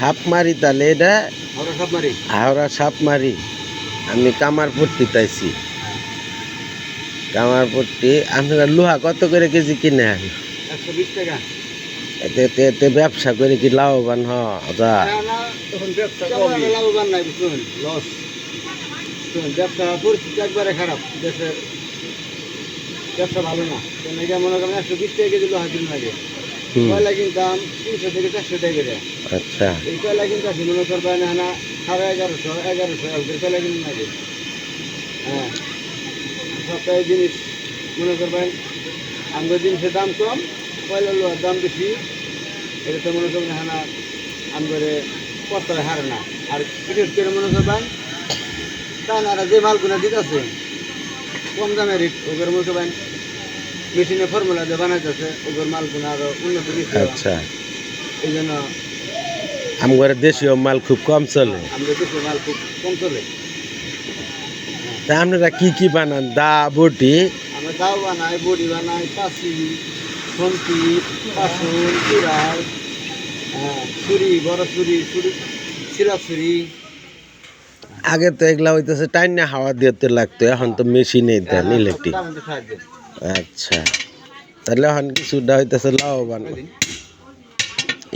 সাপমারি তাহলে এটা হাওড়া সাপমারি। আমি কামারপট্টি তাইছি। কামারপট্টি আপনারা লোহা কত করে কেজি কিনে? 120 টাকা। এতে ব্যবসা করে কি লাভবান যা? লাভবান নাই, বুঝুন, লস। ব্যবসা পরিস্থিতি একবারে খারাপ, দেশের ব্যবসা ভালো না। মনে করেন 120 টাকা কেজি লোহা কিনে লাগে। কয়লা কিনতাম 300 থেকে 400 টাকা করে। আচ্ছা, এই কয়লা কিনতে মনে করবেন না 1150 কয়লা কিনে লাগে। হ্যাঁ, সপ্তাহে জিনিস মনে করবেন আমাদের জিনিসের দাম কম, কয়লা লোহার দাম বেশি। এটা তো মনে করবেন হ্যাঁ আমাদের কর্তায় হারে না। আর বিশেষ করে মনে করবেন চায়নারা যে মালগুলো দিতেছে কম দামে রেট, ওগুলো মনে করবেন মেশিনে ফর্মুলা দিয়ে বানাইতেছে, ওগুলোর মালগুলো আরো উন্নত বেশি। আচ্ছা, এই জন্য আমার দেশীয় মাল খুব কম চলে। আমাদের দেশীয় মাল খুব কম চলে। তা আপনারা কি কি বানান? দা, বটি? আমরা দাও বানাই, বড়ি বানাই, কাশি, খন্তি, কাসুন, চুড়াই, ছুরি, বড় ছুরি, শিরা ছুরি। আগে তো এগুলা হইতেছে টাইনা হাওয়া দিতে লাগতো, এখন তো মেশিনে দেন ইলেকট্রিক। আচ্ছা, তাহলে এখন কিছুটা হইতেছে লাভবান।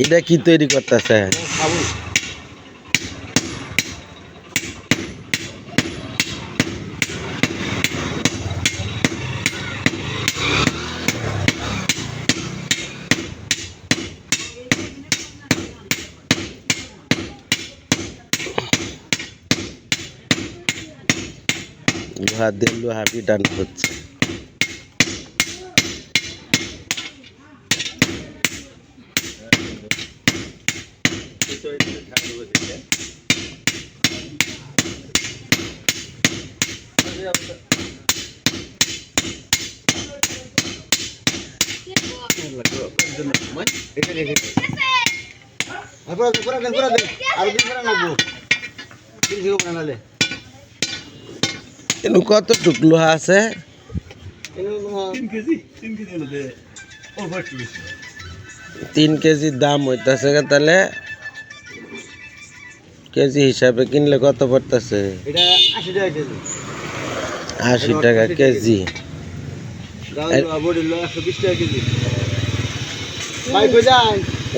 এটা কি তৈরি করতেছে? লোহা দিয়ে লোহা পিটানো হচ্ছে। কতটুক লোহা আছে? 3 কেজির দাম হইতেছে, তাহলে কেজি হিসাবে কিনলে কত পড়তেছে? 80 টাকা কেজি।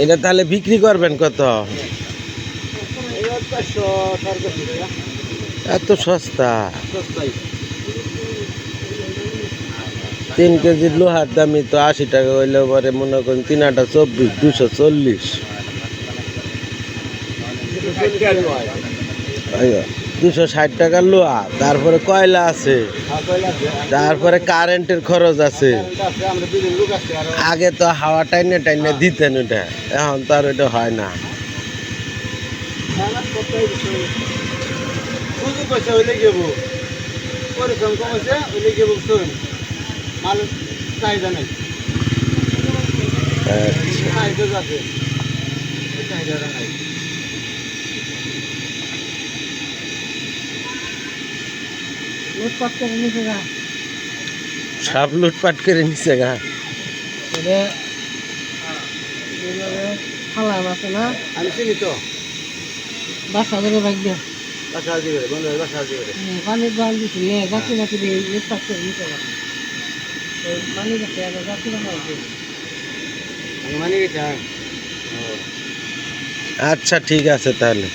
এটা তাহলে বিক্রি করবেন কত? এত সস্তা? 3 কেজির লোহার দামই তো 80 টাকা হইলে পরে মনে করেন 3 আটা 24, 240। 260 টাকার লোহা, তারপরে কয়লা আছে, তারপরে কারেন্টের খরচ আছে। আগে তো হাওয়া টাইনে টাইনে দিতেন ওটা, এখন তো আর ওটা হয় না। সব লুটপাট করে নিছে গা। আছে না, আমি চিনি তো। বাসা করে ভাগ দেয়, বাসা আজি করে বন্ধ, বাসা আজি করে পানির জল দিছি নে গাছি গাছি দিয়ে লুটপাট করে নিতে পারে। পানি গাছে আগে গাছি বানাইছে, আমি মানি গেছি। আচ্ছা, ঠিক আছে তাহলে।